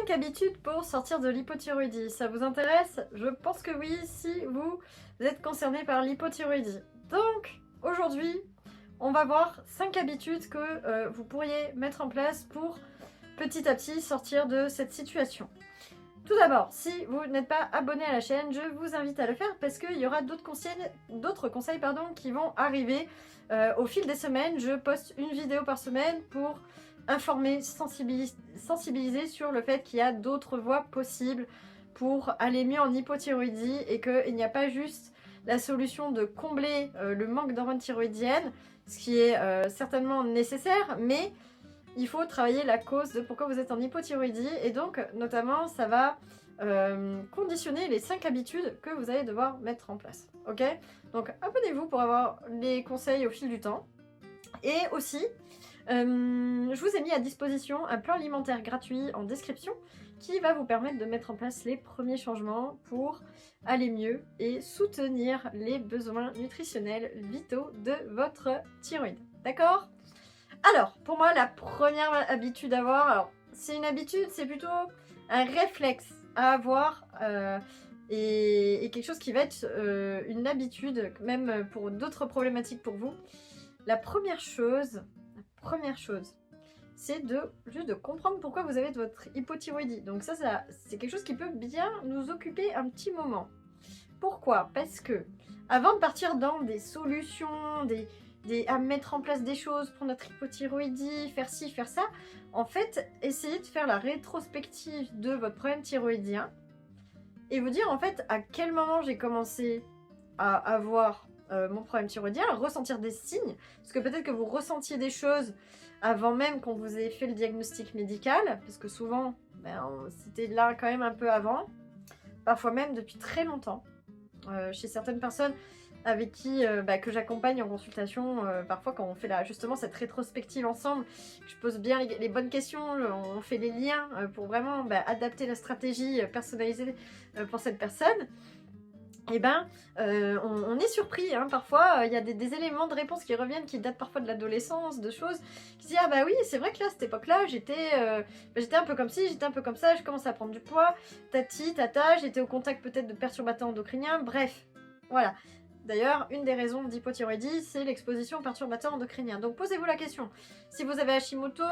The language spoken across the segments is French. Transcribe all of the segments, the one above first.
5 habitudes pour sortir de l'hypothyroïdie. Ça vous intéresse? Je pense que oui, si vous êtes concerné par l'hypothyroïdie. Donc, aujourd'hui, on va voir 5 habitudes que vous pourriez mettre en place pour petit à petit sortir de cette situation. Tout d'abord, si vous n'êtes pas abonné à la chaîne, je vous invite à le faire parce qu'il y aura d'autres conseils qui vont arriver au fil des semaines. Je poste une vidéo par semaine pour informer, sensibiliser sur le fait qu'il y a d'autres voies possibles pour aller mieux en hypothyroïdie et qu'il n'y a pas juste la solution de combler le manque d'hormones thyroïdiennes, ce qui est certainement nécessaire, mais il faut travailler la cause de pourquoi vous êtes en hypothyroïdie et donc notamment ça va conditionner les 5 habitudes que vous allez devoir mettre en place. Ok? Donc abonnez-vous pour avoir les conseils au fil du temps. Et aussi, je vous ai mis à disposition un plan alimentaire gratuit en description qui va vous permettre de mettre en place les premiers changements pour aller mieux et soutenir les besoins nutritionnels vitaux de votre thyroïde. D'accord ? Alors, pour moi, la première habitude à avoir, alors c'est une habitude, c'est plutôt un réflexe à avoir et quelque chose qui va être une habitude, même pour d'autres problématiques pour vous. La première chose, c'est juste de comprendre pourquoi vous avez votre hypothyroïdie. Donc ça c'est quelque chose qui peut bien nous occuper un petit moment. Pourquoi? Parce que avant de partir dans des solutions, à mettre en place des choses pour notre hypothyroïdie, faire ci, faire ça, en fait, essayez de faire la rétrospective de votre problème thyroïdien et vous dire en fait à quel moment j'ai commencé à avoir mon problème thyroïdien, à ressentir des signes, parce que peut-être que vous ressentiez des choses avant même qu'on vous ait fait le diagnostic médical, parce que souvent, c'était là quand même un peu avant, parfois même depuis très longtemps, chez certaines personnes avec qui que j'accompagne en consultation, parfois quand on fait justement cette rétrospective ensemble, je pose bien les bonnes questions, on fait les liens pour vraiment adapter la stratégie personnalisée pour cette personne. Et on est surpris, hein, parfois il y a des éléments de réponse qui reviennent, qui datent parfois de l'adolescence, de choses qui se disent ah bah oui c'est vrai que là à cette époque là j'étais un peu comme ci, j'étais un peu comme ça, je commençais à prendre du poids, tati tata, j'étais au contact peut-être de perturbateurs endocriniens, bref, voilà. D'ailleurs, une des raisons d'hypothyroïdie, c'est l'exposition aux perturbateurs endocriniens. Donc posez-vous la question, si vous avez Hashimoto,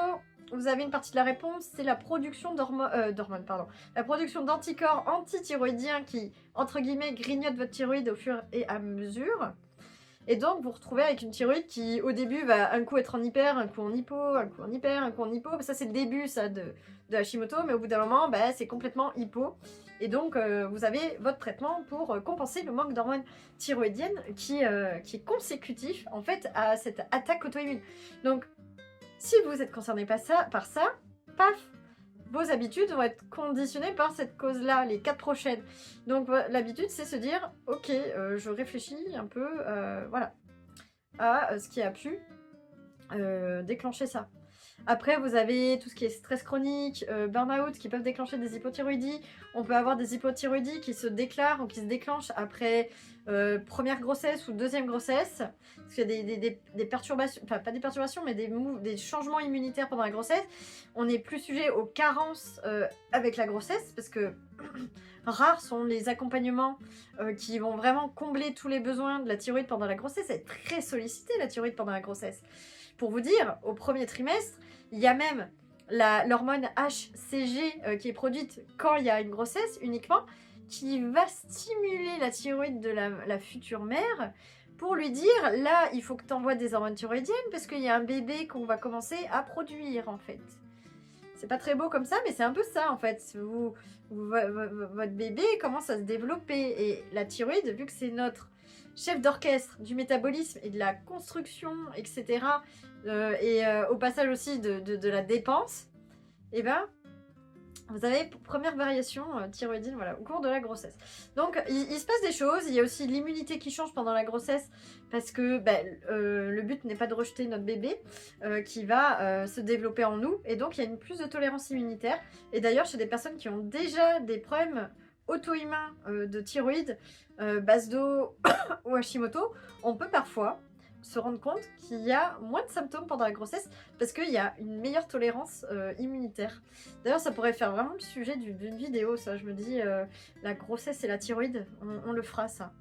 vous avez une partie de la réponse, c'est la production la production d'anticorps antithyroïdiens qui, entre guillemets, grignotent votre thyroïde au fur et à mesure. Et donc, vous vous retrouvez avec une thyroïde qui, au début, va un coup être en hyper, un coup en hypo, un coup en hyper, un coup en hypo. Ça, c'est le début, ça, de Hashimoto, mais au bout d'un moment, c'est complètement hypo. Et donc, vous avez votre traitement pour compenser le manque d'hormones thyroïdiennes qui est consécutif, en fait, à cette attaque auto-immune. Donc, si vous êtes concerné par ça, paf, vos habitudes vont être conditionnées par cette cause-là, les 4 prochaines. Donc l'habitude, c'est se dire, ok, je réfléchis un peu, voilà, à ce qui a pu déclencher ça. Après, vous avez tout ce qui est stress chronique, burn-out, qui peuvent déclencher des hypothyroïdies. On peut avoir des hypothyroïdies qui se déclarent ou qui se déclenchent après première grossesse ou deuxième grossesse. Parce qu'il y a des perturbations, enfin pas des perturbations, mais des changements immunitaires pendant la grossesse. On est plus sujet aux carences avec la grossesse, parce que rares sont les accompagnements qui vont vraiment combler tous les besoins de la thyroïde pendant la grossesse. Elle est très sollicitée, la thyroïde, pendant la grossesse. Pour vous dire, au premier trimestre, il y a même l'hormone HCG qui est produite quand il y a une grossesse uniquement, qui va stimuler la thyroïde de la future mère pour lui dire, là, il faut que tu envoies des hormones thyroïdiennes parce qu'il y a un bébé qu'on va commencer à produire, en fait. C'est pas très beau comme ça, mais c'est un peu ça, en fait. Votre bébé commence à se développer et la thyroïde, vu que c'est notre chef d'orchestre du métabolisme et de la construction, etc. Au passage aussi de la dépense, vous avez première variation thyroïdienne, voilà, au cours de la grossesse. Donc il se passe des choses, il y a aussi l'immunité qui change pendant la grossesse, parce que le but n'est pas de rejeter notre bébé qui va se développer en nous, et donc il y a une plus de tolérance immunitaire. Et d'ailleurs chez des personnes qui ont déjà des problèmes auto-immuns de thyroïde, Basdo ou Hashimoto, on peut parfois se rendre compte qu'il y a moins de symptômes pendant la grossesse parce qu'il y a une meilleure tolérance immunitaire. D'ailleurs, ça pourrait faire vraiment le sujet d'une vidéo, ça. Je me dis, la grossesse et la thyroïde, on le fera, ça.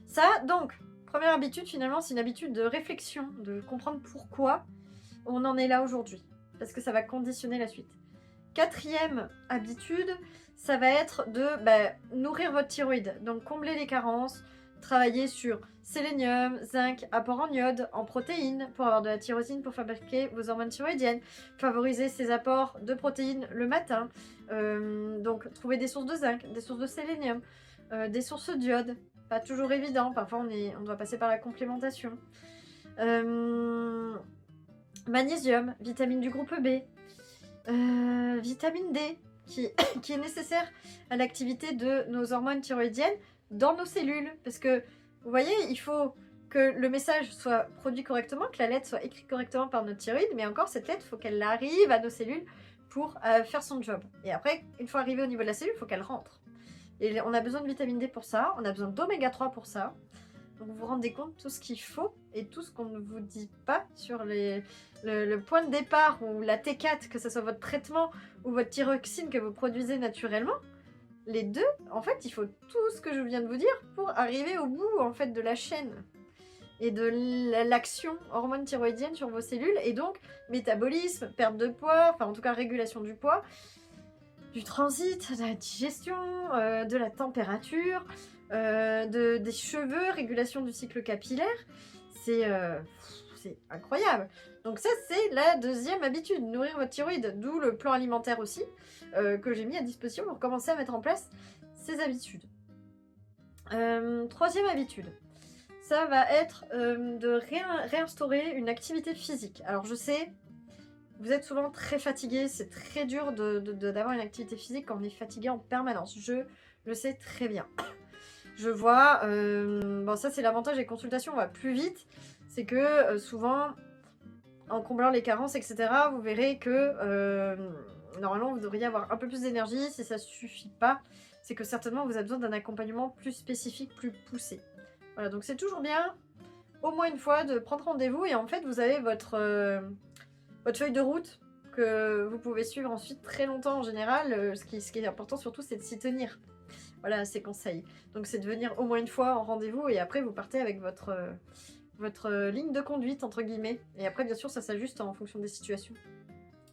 Ça, donc, première habitude, finalement, c'est une habitude de réflexion, de comprendre pourquoi on en est là aujourd'hui. Parce que ça va conditionner la suite. Quatrième habitude, ça va être de nourrir votre thyroïde. Donc, combler les carences, travailler sur sélénium, zinc, apport en iode, en protéines, pour avoir de la tyrosine pour fabriquer vos hormones thyroïdiennes, favoriser ces apports de protéines le matin, donc trouver des sources de zinc, des sources de sélénium, des sources d'iode, pas toujours évident, parfois on doit passer par la complémentation. Magnésium, vitamine du groupe B, vitamine D, qui est nécessaire à l'activité de nos hormones thyroïdiennes dans nos cellules, parce que vous voyez, il faut que le message soit produit correctement, que la lettre soit écrite correctement par notre thyroïde, mais encore cette lettre, il faut qu'elle arrive à nos cellules pour faire son job. Et après, une fois arrivée au niveau de la cellule, il faut qu'elle rentre. Et on a besoin de vitamine D pour ça, on a besoin d'oméga 3 pour ça. Donc vous vous rendez compte tout ce qu'il faut et tout ce qu'on ne vous dit pas sur le point de départ ou la T4, que ce soit votre traitement ou votre thyroxine que vous produisez naturellement. Les deux, en fait, il faut tout ce que je viens de vous dire pour arriver au bout en fait de la chaîne et de l'action hormone thyroïdienne sur vos cellules, et donc métabolisme, perte de poids, enfin en tout cas régulation du poids, du transit, de la digestion, de la température, des cheveux, régulation du cycle capillaire. C'est incroyable. Donc ça, c'est la deuxième habitude, nourrir votre thyroïde, d'où le plan alimentaire aussi, que j'ai mis à disposition pour commencer à mettre en place ces habitudes. Troisième habitude, ça va être de réinstaurer une activité physique. Alors je sais, vous êtes souvent très fatigué, c'est très dur d'avoir une activité physique quand on est fatigué en permanence. Je le sais très bien. Je vois, bon ça c'est l'avantage des consultations, on va plus vite, c'est que souvent, en comblant les carences, etc., vous verrez que normalement vous devriez avoir un peu plus d'énergie. Si ça ne suffit pas, c'est que certainement vous avez besoin d'un accompagnement plus spécifique, plus poussé. Voilà, donc c'est toujours bien, au moins une fois, de prendre rendez-vous, et en fait vous avez votre feuille de route que vous pouvez suivre ensuite très longtemps en général. Ce qui est important surtout, c'est de s'y tenir. Voilà, ces conseils. Donc c'est de venir au moins une fois en rendez-vous, et après vous partez avec votre ligne de conduite, entre guillemets. Et après, bien sûr, ça s'ajuste en fonction des situations.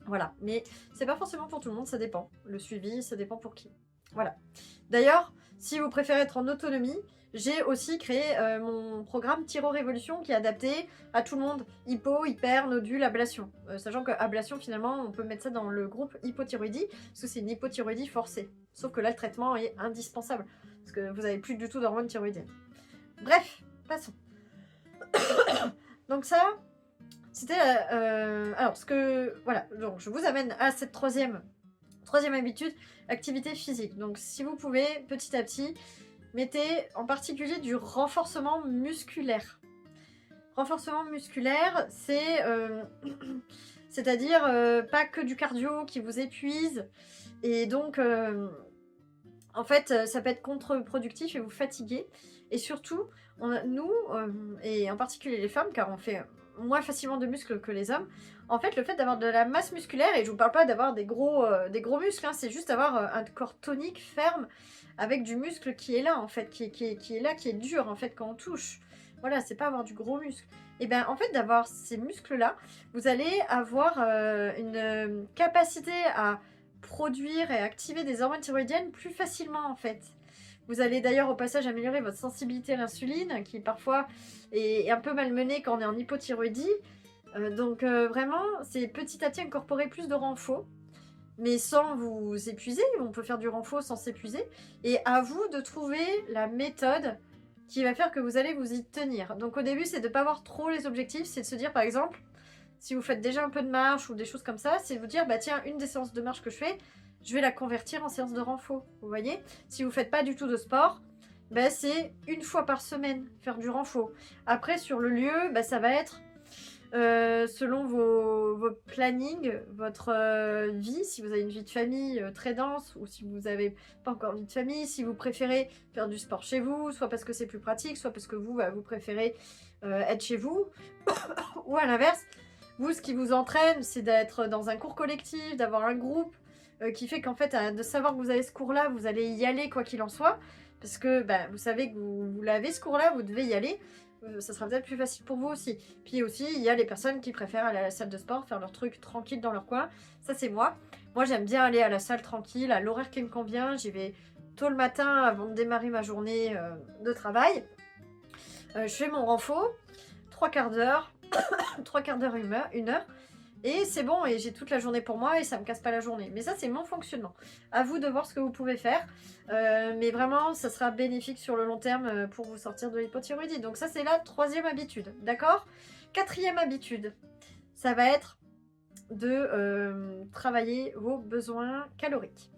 Voilà, mais c'est pas forcément pour tout le monde, ça dépend. Le suivi, ça dépend pour qui. Voilà. D'ailleurs, si vous préférez être en autonomie, j'ai aussi créé mon programme Thyro Révolution qui est adapté à tout le monde. Hypo, hyper, nodule, ablation. Sachant que ablation, finalement, on peut mettre ça dans le groupe hypothyroïdie, parce que c'est une hypothyroïdie forcée. Sauf que là, le traitement est indispensable, parce que vous n'avez plus du tout d'hormones thyroïdiennes. Bref, passons. Donc ça, c'était... alors, voilà, donc je vous amène à cette troisième habitude, activité physique. Donc si vous pouvez, petit à petit, mettez en particulier du renforcement musculaire. Renforcement musculaire, c'est-à-dire pas que du cardio qui vous épuise. Et donc, en fait, ça peut être contre-productif et vous fatiguer. Et surtout, nous, et en particulier les femmes, car on fait moins facilement de muscles que les hommes, en fait, le fait d'avoir de la masse musculaire, et je vous parle pas d'avoir des gros muscles, hein, c'est juste d'avoir un corps tonique, ferme, avec du muscle qui est là, en fait, qui est là, qui est dur, en fait, quand on touche. Voilà, c'est pas avoir du gros muscle. Et bien, en fait, d'avoir ces muscles-là, vous allez avoir une capacité à produire et activer des hormones thyroïdiennes plus facilement, en fait. Vous allez d'ailleurs au passage améliorer votre sensibilité à l'insuline, qui parfois est un peu malmenée quand on est en hypothyroïdie. Donc vraiment, c'est petit à petit incorporer plus de renfort, mais sans vous épuiser. On peut faire du renfort sans s'épuiser. Et à vous de trouver la méthode qui va faire que vous allez vous y tenir. Donc au début, c'est de ne pas avoir trop les objectifs, c'est de se dire par exemple, si vous faites déjà un peu de marche ou des choses comme ça, c'est de vous dire, bah tiens, une des séances de marche que je fais, je vais la convertir en séance de renfort. Vous voyez? Si vous ne faites pas du tout de sport, bah, c'est une fois par semaine faire du renfort. Après, sur le lieu, bah, ça va être selon vos plannings, votre vie, si vous avez une vie de famille très dense ou si vous n'avez pas encore vie de famille, si vous préférez faire du sport chez vous, soit parce que c'est plus pratique, soit parce que vous préférez être chez vous, ou à l'inverse, vous, ce qui vous entraîne, c'est d'être dans un cours collectif, d'avoir un groupe qui fait qu'en fait, de savoir que vous avez ce cours-là, vous allez y aller quoi qu'il en soit, parce que vous savez que vous l'avez ce cours-là, vous devez y aller. Ça sera peut-être plus facile pour vous aussi. Puis aussi, il y a les personnes qui préfèrent aller à la salle de sport, faire leur truc tranquille dans leur coin. Ça, c'est moi. Moi, j'aime bien aller à la salle tranquille, à l'horaire qui me convient. J'y vais tôt le matin avant de démarrer ma journée de travail. Je fais mon renfo, 3/4 d'heure, 3/4 d'heure, 1 heure. Et c'est bon, et j'ai toute la journée pour moi et ça me casse pas la journée. Mais ça, c'est mon fonctionnement. À vous de voir ce que vous pouvez faire. Mais vraiment, ça sera bénéfique sur le long terme pour vous sortir de l'hypothyroïdie. Donc ça, c'est la 3e habitude. D'accord? 4e habitude, ça va être de travailler vos besoins caloriques.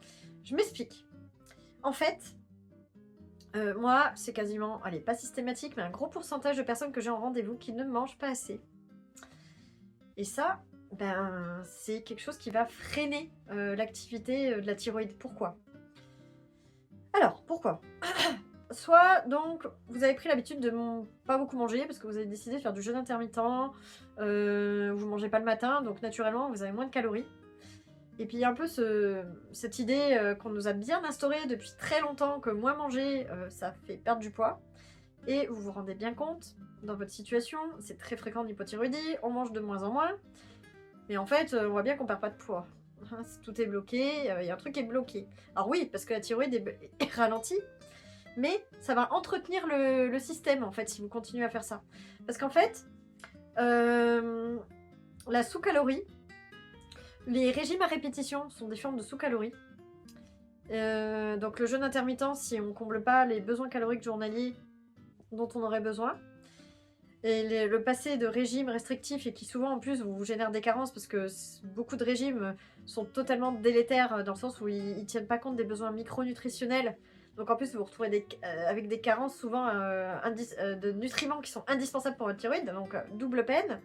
Je m'explique. En fait, moi, c'est quasiment, allez, pas systématique, mais un gros pourcentage de personnes que j'ai en rendez-vous qui ne mangent pas assez. Et ça... c'est quelque chose qui va freiner l'activité de la thyroïde. Pourquoi? Alors, pourquoi? Soit, donc, vous avez pris l'habitude de pas beaucoup manger parce que vous avez décidé de faire du jeûne intermittent, vous mangez pas le matin, donc naturellement, vous avez moins de calories. Et puis, il y a un peu cette idée qu'on nous a bien instaurée depuis très longtemps que moins manger, ça fait perdre du poids. Et vous vous rendez bien compte, dans votre situation, c'est très fréquent en hypothyroïdie, on mange de moins en moins. Mais en fait, on voit bien qu'on perd pas de poids. Tout est bloqué, il y a un truc qui est bloqué. Alors oui, parce que la thyroïde est ralentie, mais ça va entretenir le système, en fait, si vous continuez à faire ça. Parce qu'en fait, la sous-calorie, les régimes à répétition sont des formes de sous-calorie. Donc le jeûne intermittent, si on comble pas les besoins caloriques journaliers dont on aurait besoin, et le passé de régime restrictif et qui souvent en plus vous génère des carences parce que beaucoup de régimes sont totalement délétères dans le sens où ils tiennent pas compte des besoins micronutritionnels. Donc en plus vous vous retrouvez avec des carences souvent de nutriments qui sont indispensables pour votre thyroïde, donc double peine.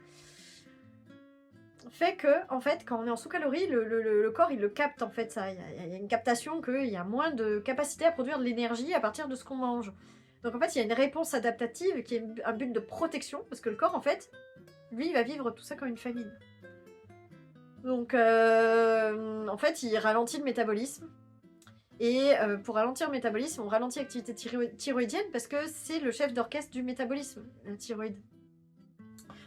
Fait que en fait quand on est en sous-calorie, le corps il le capte en fait ça. Il y a une captation qu'il y a moins de capacité à produire de l'énergie à partir de ce qu'on mange. Donc en fait, il y a une réponse adaptative qui est un but de protection, parce que le corps, en fait, lui, il va vivre tout ça comme une famine. Donc, en fait, il ralentit le métabolisme. Et pour ralentir le métabolisme, on ralentit l'activité thyroïdienne, parce que c'est le chef d'orchestre du métabolisme, la thyroïde.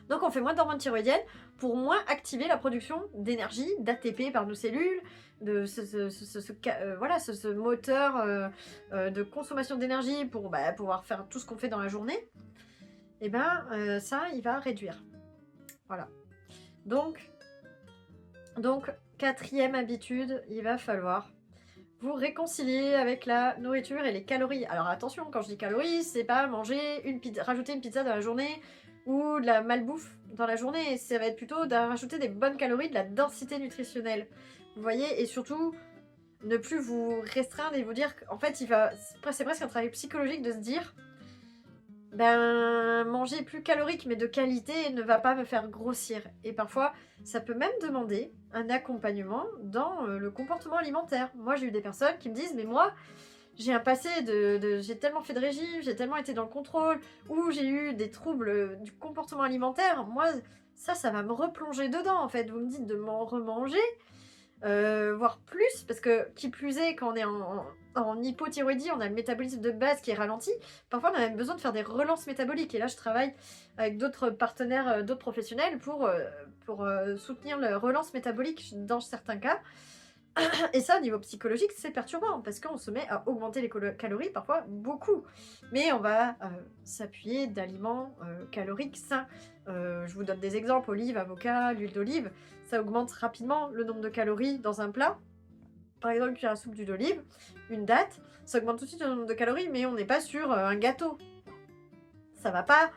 Donc on fait moins d'hormones thyroïdiennes pour moins activer la production d'énergie, d'ATP par nos cellules, de ce moteur de consommation d'énergie pour pouvoir faire tout ce qu'on fait dans la journée. Et ça, il va réduire. Voilà. Donc 4e habitude, il va falloir vous réconcilier avec la nourriture et les calories. Alors attention, quand je dis calories, c'est pas manger rajouter une pizza dans la journée ou de la malbouffe dans la journée. Ça va être plutôt de rajouter des bonnes calories, de la densité nutritionnelle. Vous voyez, et surtout, ne plus vous restreindre et vous dire qu'en fait, c'est presque un travail psychologique de se dire manger plus calorique mais de qualité ne va pas me faire grossir. Et parfois, ça peut même demander un accompagnement dans le comportement alimentaire. Moi, j'ai eu des personnes qui me disent, mais moi, j'ai un passé j'ai tellement fait de régime, j'ai tellement été dans le contrôle, ou j'ai eu des troubles du comportement alimentaire. Moi, ça va me replonger dedans, en fait. Vous me dites de m'en remanger, voire plus, parce que qui plus est, quand on est en hypothyroïdie, on a le métabolisme de base qui est ralenti. Parfois, on a même besoin de faire des relances métaboliques. Et là, je travaille avec d'autres partenaires, d'autres professionnels pour soutenir la relance métabolique dans certains cas. Et ça, au niveau psychologique, c'est perturbant parce qu'on se met à augmenter les calories, parfois beaucoup. Mais on va s'appuyer d'aliments caloriques sains. Je vous donne des exemples, olive, avocat, l'huile d'olive. Ça augmente rapidement le nombre de calories dans un plat. Par exemple, une cuillère à soupe d'huile d'olive, une date, ça augmente tout de suite le nombre de calories, mais on n'est pas sur un gâteau. Ça va pas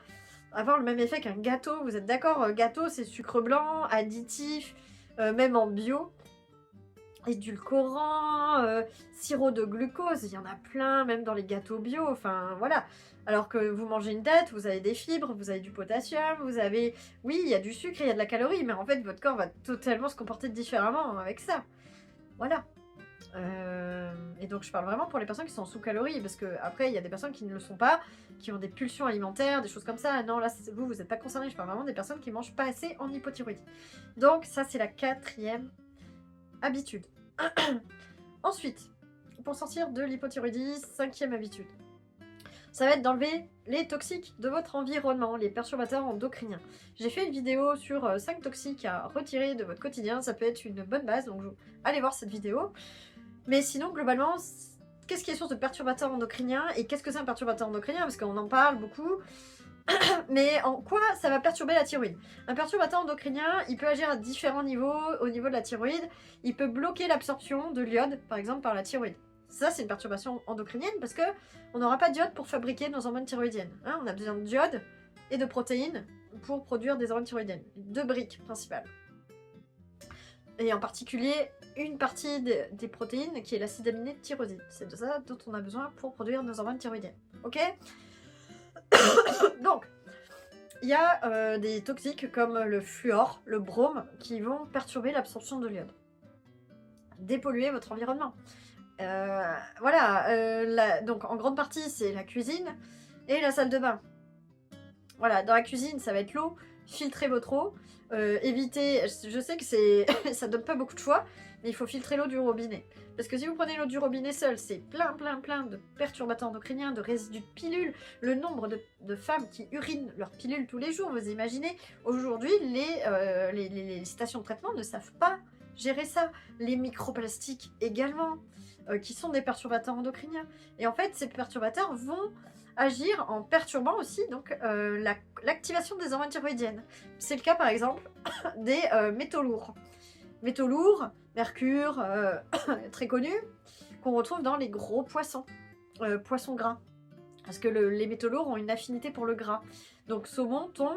avoir le même effet qu'un gâteau, vous êtes d'accord? Gâteau, c'est sucre blanc, additif, même en bio. édulcorants, sirop de glucose, il y en a plein, même dans les gâteaux bio, enfin voilà. Alors que vous mangez une date, vous avez des fibres, vous avez du potassium, vous avez... Oui, il y a du sucre, il y a de la calorie, mais en fait, votre corps va totalement se comporter différemment avec ça. Voilà. Et donc je parle vraiment pour les personnes qui sont sous calories, parce que après il y a des personnes qui ne le sont pas, qui ont des pulsions alimentaires, des choses comme ça. Non, là vous n'êtes pas concernés, je parle vraiment des personnes qui mangent pas assez en hypothyroïdie. Donc ça c'est la 4e habitude. Ensuite, pour sortir de l'hypothyroïdie, 5e habitude, ça va être d'enlever les toxiques de votre environnement, les perturbateurs endocriniens. J'ai fait une vidéo sur 5 toxiques à retirer de votre quotidien, ça peut être une bonne base, donc allez voir cette vidéo. Mais sinon, globalement, qu'est-ce qui est source de perturbateurs endocriniens et qu'est-ce que c'est un perturbateur endocrinien? Parce qu'on en parle beaucoup. Mais en quoi ça va perturber la thyroïde? Un perturbateur endocrinien, il peut agir à différents niveaux au niveau de la thyroïde. Il peut bloquer l'absorption de l'iode, par exemple, par la thyroïde. Ça, c'est une perturbation endocrinienne parce que on n'aura pas d'iode pour fabriquer nos hormones thyroïdiennes. Hein, on a besoin d'iode et de protéines pour produire des hormones thyroïdiennes. 2 briques principales. Et en particulier, une partie des protéines qui est l'acide aminé de tyrosine. C'est de ça dont on a besoin pour produire nos hormones thyroïdiennes. Ok? Donc, il y a des toxiques comme le fluor, le brome, qui vont perturber l'absorption de l'iode. Dépolluer votre environnement. Voilà, donc en grande partie, c'est la cuisine et la salle de bain. Voilà, dans la cuisine, ça va être l'eau. Filtrez votre eau. Évitez, je sais que ça donne pas beaucoup de choix, mais il faut filtrer l'eau du robinet. Parce que si vous prenez l'eau du robinet seule, c'est plein de perturbateurs endocriniens, de résidus de pilules. Le nombre de femmes qui urinent leurs pilules tous les jours, vous imaginez. Aujourd'hui, les stations de traitement ne savent pas gérer ça. Les microplastiques également, qui sont des perturbateurs endocriniens. Et en fait, ces perturbateurs vont agir en perturbant aussi donc l'activation des hormones thyroïdiennes. C'est le cas par exemple des métaux lourds. Métaux lourds, mercure, très connu, qu'on retrouve dans les gros poissons, poissons gras. Parce que les métaux lourds ont une affinité pour le gras. Donc saumon, thon,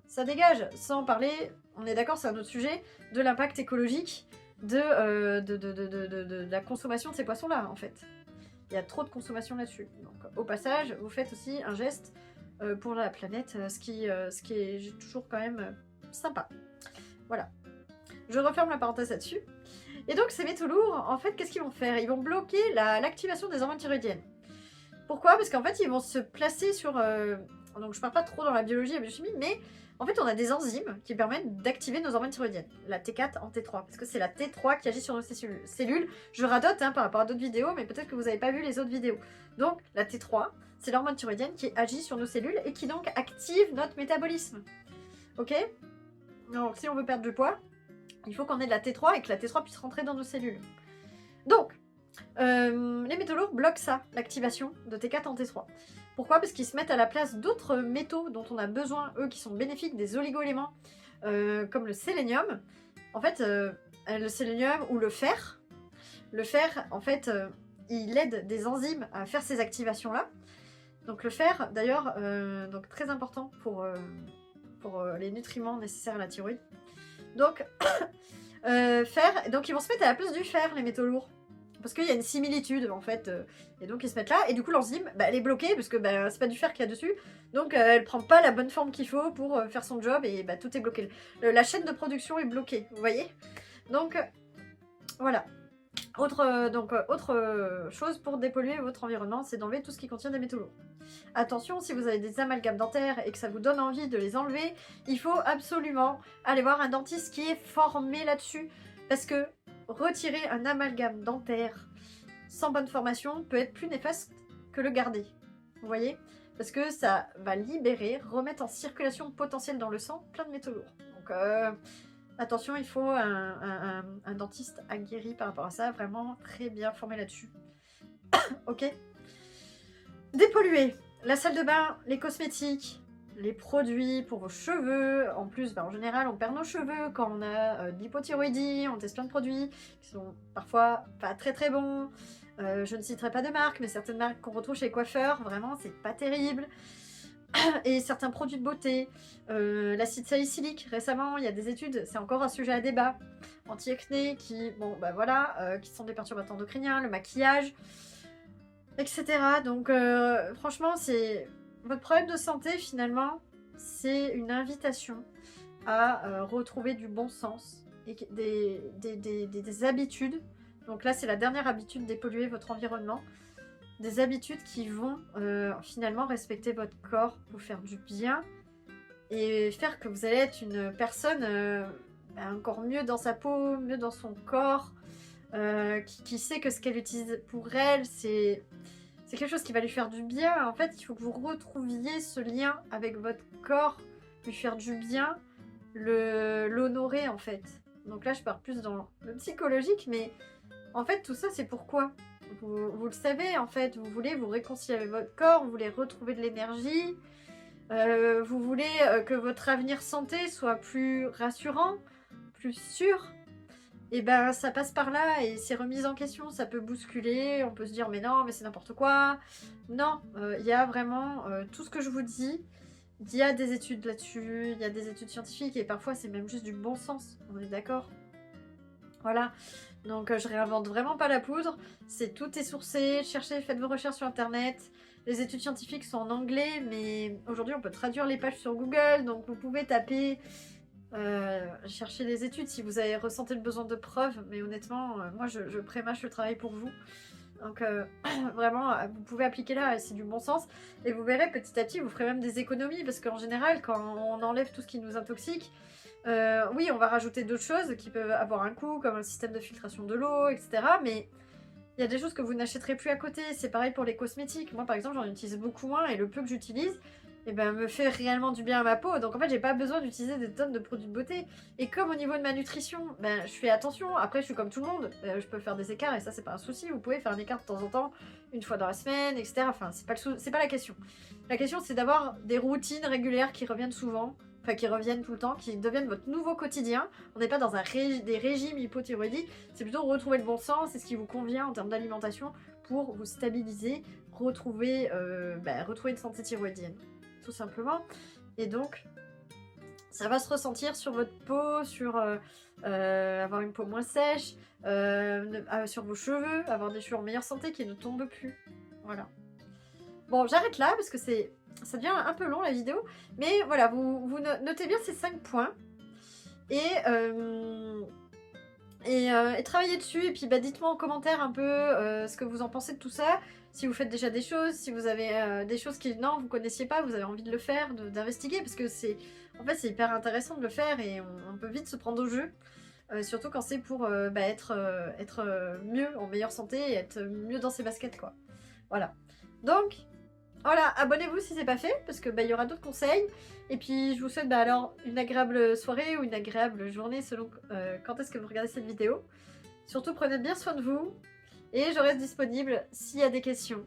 ça dégage. Sans parler, on est d'accord, c'est un autre sujet, de l'impact écologique de la consommation de ces poissons-là en fait. Il y a trop de consommation là-dessus. Donc, au passage, vous faites aussi un geste pour la planète, ce qui est toujours quand même sympa. Voilà. Je referme la parenthèse là-dessus. Et donc, ces métaux lourds, en fait, qu'est-ce qu'ils vont faire? Ils vont bloquer l'activation des hormones thyroïdiennes. Pourquoi? Parce qu'en fait, ils vont se placer sur... donc, je ne parle pas trop dans la biologie et la biochimie, mais en fait, on a des enzymes qui permettent d'activer nos hormones thyroïdiennes. La T4 en T3, parce que c'est la T3 qui agit sur nos cellules. Je radote par rapport à d'autres vidéos, mais peut-être que vous n'avez pas vu les autres vidéos. Donc, la T3, c'est l'hormone thyroïdienne qui agit sur nos cellules et qui donc active notre métabolisme. Ok? Donc, si on veut perdre du poids, il faut qu'on ait de la T3 et que la T3 puisse rentrer dans nos cellules. Donc, les métaux lourds bloquent ça, l'activation de T4 en T3. Pourquoi? Parce qu'ils se mettent à la place d'autres métaux dont on a besoin, eux qui sont bénéfiques, des oligo-éléments, comme le sélénium. En fait, le sélénium ou le fer, en fait, il aide des enzymes à faire ces activations-là. Donc le fer, d'ailleurs, donc très important pour les nutriments nécessaires à la thyroïde. Donc, fer, donc ils vont se mettre à la place du fer, les métaux lourds. Parce qu'il y a une similitude en fait, et donc ils se mettent là, et du coup l'enzyme, elle est bloquée, parce que c'est pas du fer qu'il y a dessus, donc elle prend pas la bonne forme qu'il faut pour faire son job, et tout est bloqué. La chaîne de production est bloquée, vous voyez? Donc, voilà. Autre chose pour dépolluer votre environnement, c'est d'enlever tout ce qui contient des métaux lourds. Attention, si vous avez des amalgames dentaires et que ça vous donne envie de les enlever, il faut absolument aller voir un dentiste qui est formé là-dessus, parce que retirer un amalgame dentaire sans bonne formation peut être plus néfaste que le garder. Vous voyez? Parce que ça va libérer, remettre en circulation potentielle dans le sang plein de métaux lourds. Donc attention, il faut un dentiste aguerri par rapport à ça, vraiment très bien formé là-dessus. Ok? Dépolluer la salle de bain, les cosmétiques, les produits pour vos cheveux. En plus, en général, on perd nos cheveux quand on a de l'hypothyroïdie, on teste plein de produits qui sont parfois pas très très bons. Je ne citerai pas de marque, mais certaines marques qu'on retrouve chez les coiffeurs, vraiment, c'est pas terrible. et certains produits de beauté, l'acide salicylique. Récemment, il y a des études, c'est encore un sujet à débat, anti-acné, qui, bon, bah voilà, qui sont des perturbateurs endocriniens, le maquillage, etc. Donc, franchement, c'est votre problème de santé, finalement, c'est une invitation à retrouver du bon sens et des habitudes. Donc là, c'est la dernière habitude, dépolluer votre environnement. Des habitudes qui vont finalement respecter votre corps, vous faire du bien et faire que vous allez être une personne encore mieux dans sa peau, mieux dans son corps, qui sait que ce qu'elle utilise pour elle, c'est quelque chose qui va lui faire du bien. En fait, il faut que vous retrouviez ce lien avec votre corps, lui faire du bien, l'honorer en fait. Donc là, je pars plus dans le psychologique, mais en fait, tout ça, c'est pourquoi vous le savez, en fait, vous voulez vous réconcilier avec votre corps, vous voulez retrouver de l'énergie, vous voulez que votre avenir santé soit plus rassurant, plus sûr. Et ben ça passe par là et ces remises en question, ça peut bousculer, on peut se dire mais non, mais c'est n'importe quoi. Non, il y a vraiment tout ce que je vous dis, il y a des études là-dessus, il y a des études scientifiques et parfois c'est même juste du bon sens, on est d'accord? Voilà, donc je réinvente vraiment pas la poudre, tout est sourcé, cherchez, faites vos recherches sur internet. Les études scientifiques sont en anglais, mais aujourd'hui on peut traduire les pages sur Google, donc vous pouvez taper, chercher les études si vous avez ressenti le besoin de preuves, mais honnêtement, moi je prémâche le travail pour vous. Donc vraiment, vous pouvez appliquer là, c'est du bon sens. Et vous verrez, petit à petit, vous ferez même des économies, parce qu'en général, quand on enlève tout ce qui nous intoxique, oui, on va rajouter d'autres choses qui peuvent avoir un coût, comme un système de filtration de l'eau, etc. Mais il y a des choses que vous n'achèterez plus à côté. C'est pareil pour les cosmétiques. Moi, par exemple, j'en utilise beaucoup moins, et le peu que j'utilise, eh ben, me fait réellement du bien à ma peau. Donc en fait, j'ai pas besoin d'utiliser des tonnes de produits de beauté. Et comme au niveau de ma nutrition, ben, je fais attention. Après, je suis comme tout le monde. Je peux faire des écarts et ça, c'est pas un souci. Vous pouvez faire un écart de temps en temps, une fois dans la semaine, etc. Enfin, c'est pas la question. La question, c'est d'avoir des routines régulières qui reviennent souvent. Enfin, qui reviennent tout le temps, qui deviennent votre nouveau quotidien. On n'est pas dans des régimes hypothyroïdiques. C'est plutôt retrouver le bon sens et ce qui vous convient en termes d'alimentation pour vous stabiliser, retrouver une santé thyroïdienne. Tout simplement. Et donc, ça va se ressentir sur votre peau, sur avoir une peau moins sèche, sur vos cheveux, avoir des cheveux en meilleure santé qui ne tombent plus. Voilà. Bon, j'arrête là parce que ça devient un peu long la vidéo. Mais voilà, vous notez bien ces 5 points. Et travaillez dessus. Et puis bah, dites-moi en commentaire un peu ce que vous en pensez de tout ça. Si vous faites déjà des choses, si vous avez des choses que non, vous connaissiez pas, vous avez envie de le faire, d'investiguer, parce que en fait, c'est hyper intéressant de le faire et on peut vite se prendre au jeu. Surtout quand c'est pour être mieux, en meilleure santé et être mieux dans ses baskets, quoi. Voilà. Donc, voilà, abonnez-vous si c'est pas fait, parce que il y aura d'autres conseils. Et puis, je vous souhaite alors une agréable soirée ou une agréable journée selon quand est-ce que vous regardez cette vidéo. Surtout, prenez bien soin de vous. Et je reste disponible s'il y a des questions.